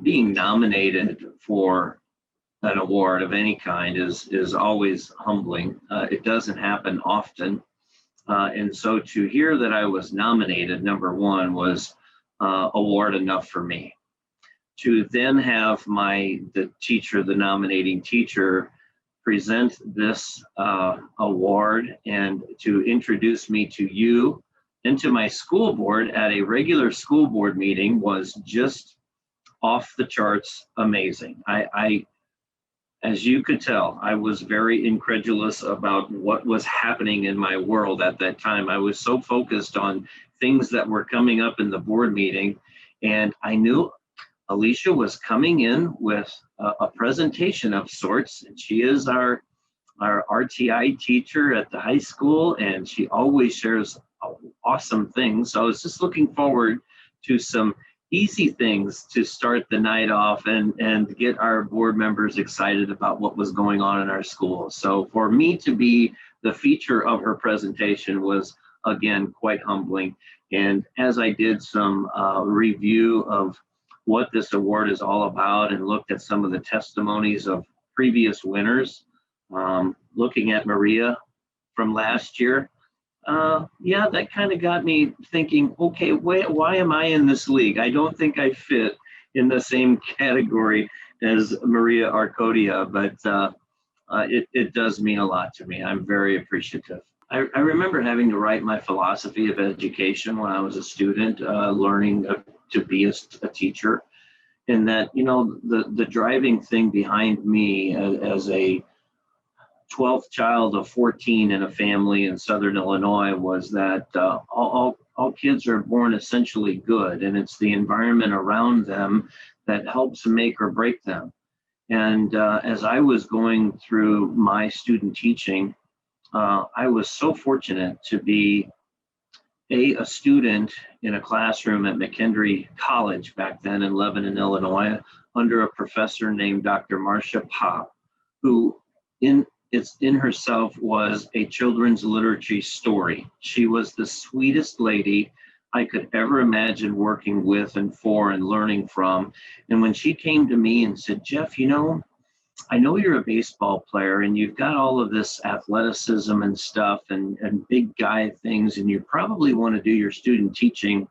being nominated for an award of any kind is always humbling. It doesn't happen often. And so to hear that I was nominated, number one, was award enough for me. To then have the nominating teacher, present this award and to introduce me to you and to my school board at a regular school board meeting was just off the charts amazing. I as you could tell, I was very incredulous about what was happening in my world at that time. I was so focused on things that were coming up in the board meeting, and I knew Alicia was coming in with a presentation of sorts, and she is our RTI teacher at the high school, and she always shares awesome things. So I was just looking forward to some easy things to start the night off and get our board members excited about what was going on in our school. So for me to be the feature of her presentation was, again, quite humbling. And as I did some review of what this award is all about and looked at some of the testimonies of previous winners, looking at Maria from last year, yeah, that kind of got me thinking, okay, why am I in this league? I don't think I fit in the same category as Maria Arcodia, but it does mean a lot to me. I'm very appreciative. I remember having to write my philosophy of education when I was a student, learning to be a teacher, and that, you know, the driving thing behind me as a 12th child of 14 in a family in Southern Illinois was that all kids are born essentially good, and it's the environment around them that helps make or break them. And as I was going through my student teaching, I was so fortunate to be a student in a classroom at McKendree College back then in Lebanon, Illinois, under a professor named Dr. Marcia Pop, who in herself was a children's literature story. She was the sweetest lady I could ever imagine working with and for and learning from. And when she came to me and said, Jeff, you know, I know you're a baseball player and you've got all of this athleticism and stuff and big guy things, and you probably want to do your student teaching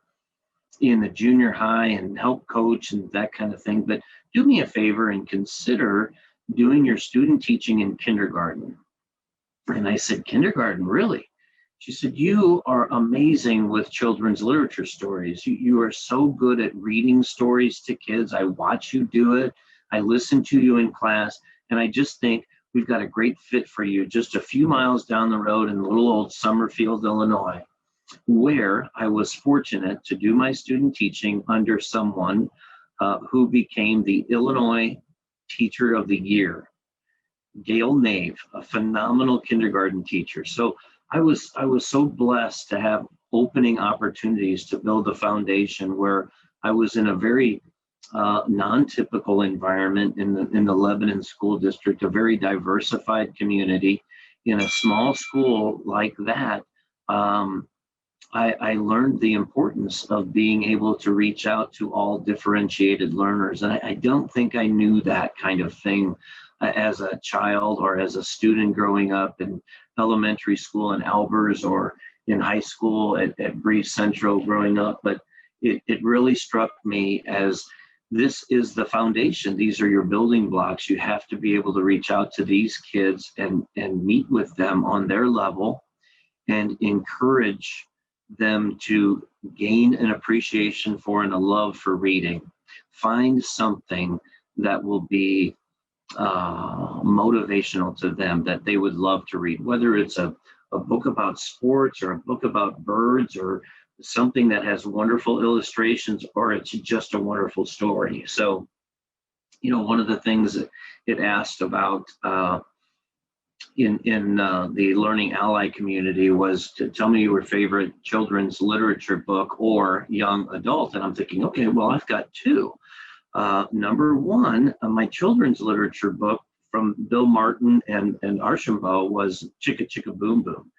in the junior high and help coach and that kind of thing. But do me a favor and consider doing your student teaching in kindergarten. And I said, kindergarten, really? She said, you are amazing with children's literature stories. You are so good at reading stories to kids. I watch you do it. I listen to you in class. And I just think we've got a great fit for you just a few miles down the road in little old Summerfield, Illinois, where I was fortunate to do my student teaching under someone who became the Illinois Teacher of the Year, Gail Nave, a phenomenal kindergarten teacher. So I was so blessed to have opening opportunities to build a foundation where I was in a very non-typical environment in the Lebanon School District, a very diversified community. In a small school like that, I learned the importance of being able to reach out to all differentiated learners. And I don't think I knew that kind of thing as a child or as a student growing up in elementary school in Albers or in high school at Bree Central growing up. But it really struck me as this is the foundation. These are your building blocks. You have to be able to reach out to these kids and meet with them on their level and encourage them to gain an appreciation for and a love for reading. Find something that will be motivational to them that they would love to read, whether it's a book about sports or a book about birds or something that has wonderful illustrations, or it's just a wonderful story. So, you know, one of the things that it asked about in the Learning Ally community was to tell me your favorite children's literature book or young adult. And I'm thinking, okay, well, I've got two. Number one, my children's literature book from Bill Martin and Archambault was Chicka Chicka Boom Boom.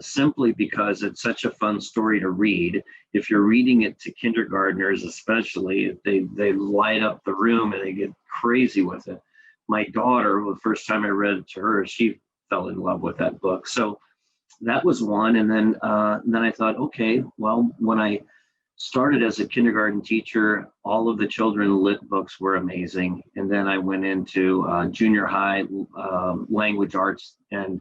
simply because it's such a fun story to read. If you're reading it to kindergartners, especially, they light up the room and they get crazy with it. My daughter, the first time I read it to her, she fell in love with that book. So that was one. And then I thought, okay, well, when I started as a kindergarten teacher, all of the children lit books were amazing. And then I went into junior high language arts, and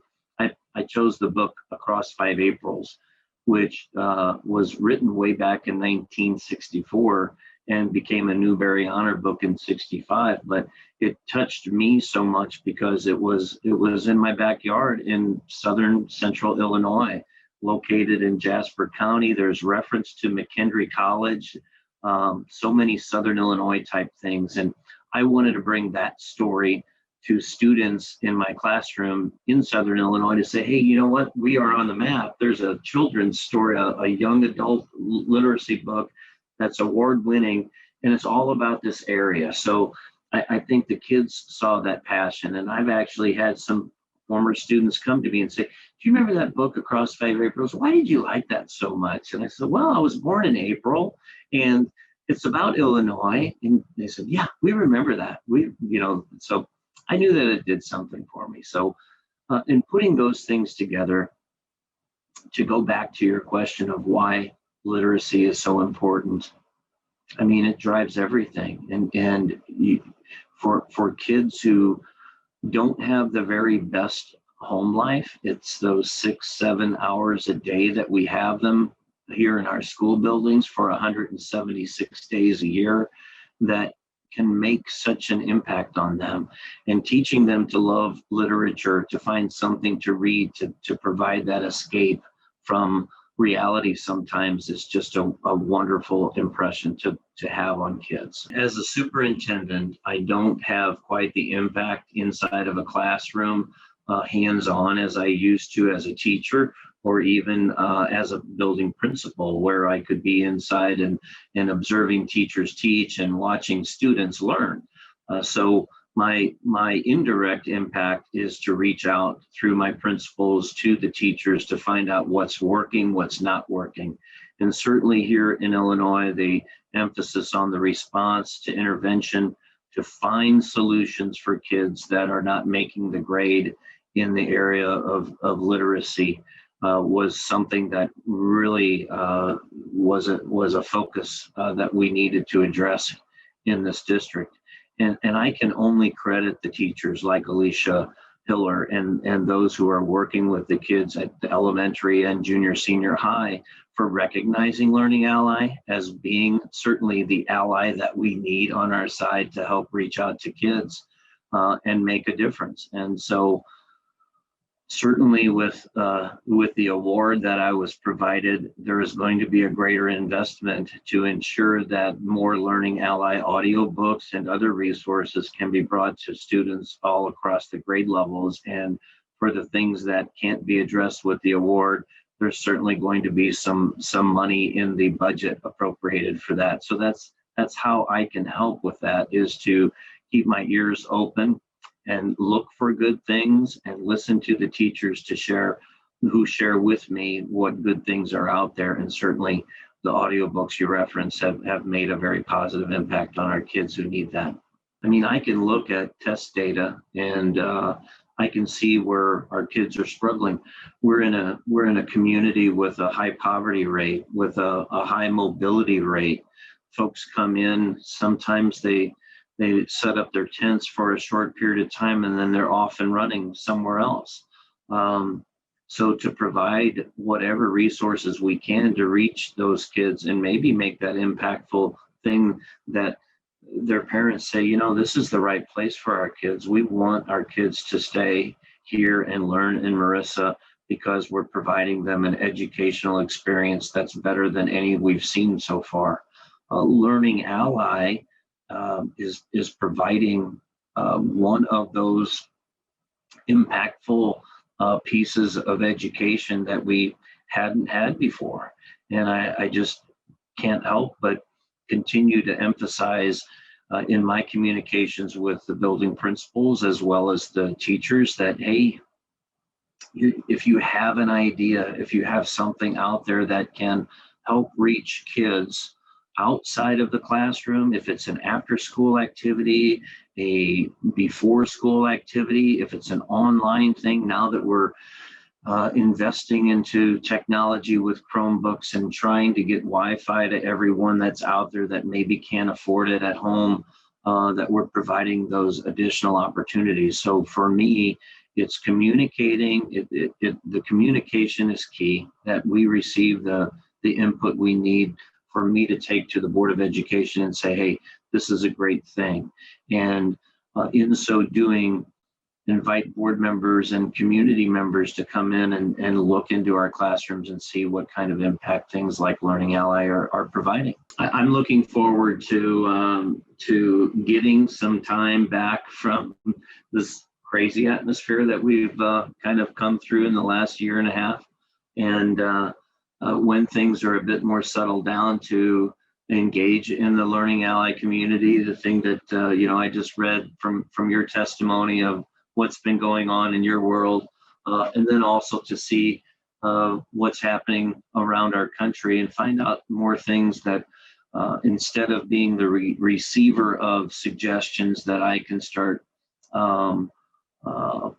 I chose the book Across Five Aprils, which was written way back in 1964 and became a Newbery Honor book in 65. But it touched me so much because it was in my backyard in southern central Illinois, located in Jasper County. There's reference to McKendree College, so many southern Illinois type things. And I wanted to bring that story to students in my classroom in southern Illinois to say, hey, you know what? We are on the map. There's a children's story, a young adult literacy book that's award winning, and it's all about this area. So I think the kids saw that passion. And I've actually had some former students come to me and say, do you remember that book Across Five Aprils? Why did you like that so much? And I said, well, I was born in April and it's about Illinois. And they said, yeah, we remember that. So I knew that it did something for me. So in putting those things together, to go back to your question of why literacy is so important, I mean, it drives everything. And for kids who don't have the very best home life, it's those 6-7 hours a day that we have them here in our school buildings for 176 days a year that can make such an impact on them. And teaching them to love literature, to find something to read, to provide that escape from reality sometimes is just a wonderful impression to have on kids. As a superintendent, I don't have quite the impact inside of a classroom, hands-on, as I used to as a teacher, or even as a building principal, where I could be inside and observing teachers teach and watching students learn. So my indirect impact is to reach out through my principals to the teachers to find out what's working, what's not working. And certainly here in Illinois, the emphasis on the response to intervention to find solutions for kids that are not making the grade in the area of literacy was something that really was a focus that we needed to address in this district. And I can only credit the teachers like Alicia Hiller and those who are working with the kids at the elementary and junior senior high for recognizing Learning Ally as being certainly the ally that we need on our side to help reach out to kids and make a difference. And so certainly with the award that I was provided, there is going to be a greater investment to ensure that more Learning Ally audiobooks and other resources can be brought to students all across the grade levels. And for the things that can't be addressed with the award, there's certainly going to be some money in the budget appropriated for that. So that's how I can help with that, is to keep my ears open and look for good things and listen to the teachers who share with me what good things are out there. And certainly the audiobooks you referenced have made a very positive impact on our kids who need that. I mean, I can look at test data and I can see where our kids are struggling. We're in a community with a high poverty rate, with a high mobility rate. Folks come in, sometimes they set up their tents for a short period of time and then they're off and running somewhere else. So to provide whatever resources we can to reach those kids and maybe make that impactful thing that their parents say, you know, this is the right place for our kids. We want our kids to stay here and learn in Marissa because we're providing them an educational experience that's better than any we've seen so far. Learning Ally is providing one of those impactful pieces of education that we hadn't had before. And I just can't help but continue to emphasize in my communications with the building principals as well as the teachers that, hey, if you have an idea, if you have something out there that can help reach kids outside of the classroom, if it's an after school activity, a before school activity, if it's an online thing, now that we're investing into technology with Chromebooks and trying to get Wi-Fi to everyone that's out there that maybe can't afford it at home, that we're providing those additional opportunities. So for me, it's communicating. The communication is key, that we receive the input we need for me to take to the Board of Education and say, hey, this is a great thing. And in so doing, invite board members and community members to come in and look into our classrooms and see what kind of impact things like Learning Ally are providing. I'm looking forward to getting some time back from this crazy atmosphere that we've kind of come through in the last year and a half. And when things are a bit more settled down, to engage in the Learning Ally community. The thing that I just read from your testimony of what's been going on in your world, and then also to see what's happening around our country and find out more things that instead of being the receiver of suggestions, that I can start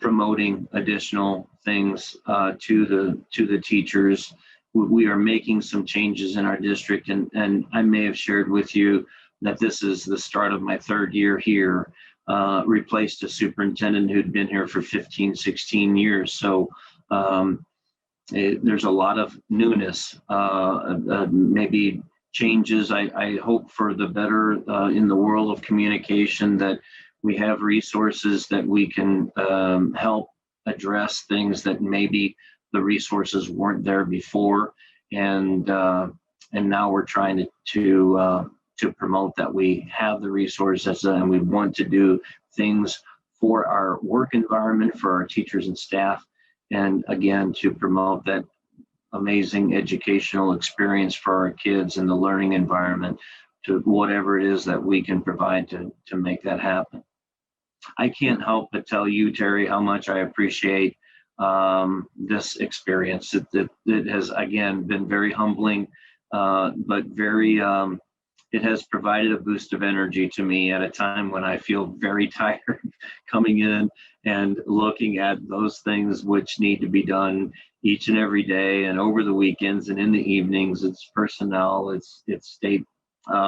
promoting additional things to the teachers. We are making some changes in our district, and I may have shared with you that this is the start of my third year here. Replaced a superintendent who'd been here for 15, 16 years. So there's a lot of newness, maybe changes. I hope for the better in the world of communication, that we have resources that we can help address things that maybe the resources weren't there before. And now we're trying to promote that we have the resources and we want to do things for our work environment, for our teachers and staff, and again, to promote that amazing educational experience for our kids in the learning environment, to whatever it is that we can provide to make that happen. I can't help but tell you, Terry, how much I appreciate this experience. It has, again, been very humbling, but very it has provided a boost of energy to me at a time when I feel very tired, coming in and looking at those things which need to be done each and every day and over the weekends and in the evenings. It's personnel, it's state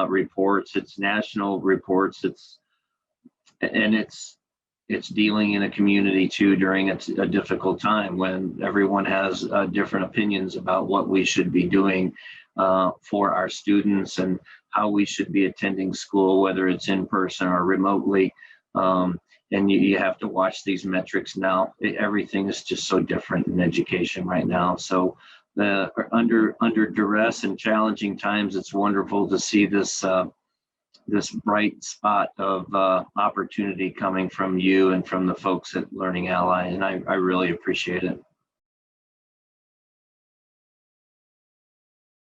reports, it's national reports, it's dealing in a community too during a difficult time when everyone has different opinions about what we should be doing for our students and how we should be attending school, whether it's in person or remotely. And you have to watch these metrics now. Everything is just so different in education right now. So under duress and challenging times, it's wonderful to see this bright spot of opportunity coming from you and from the folks at Learning Ally, and I really appreciate it.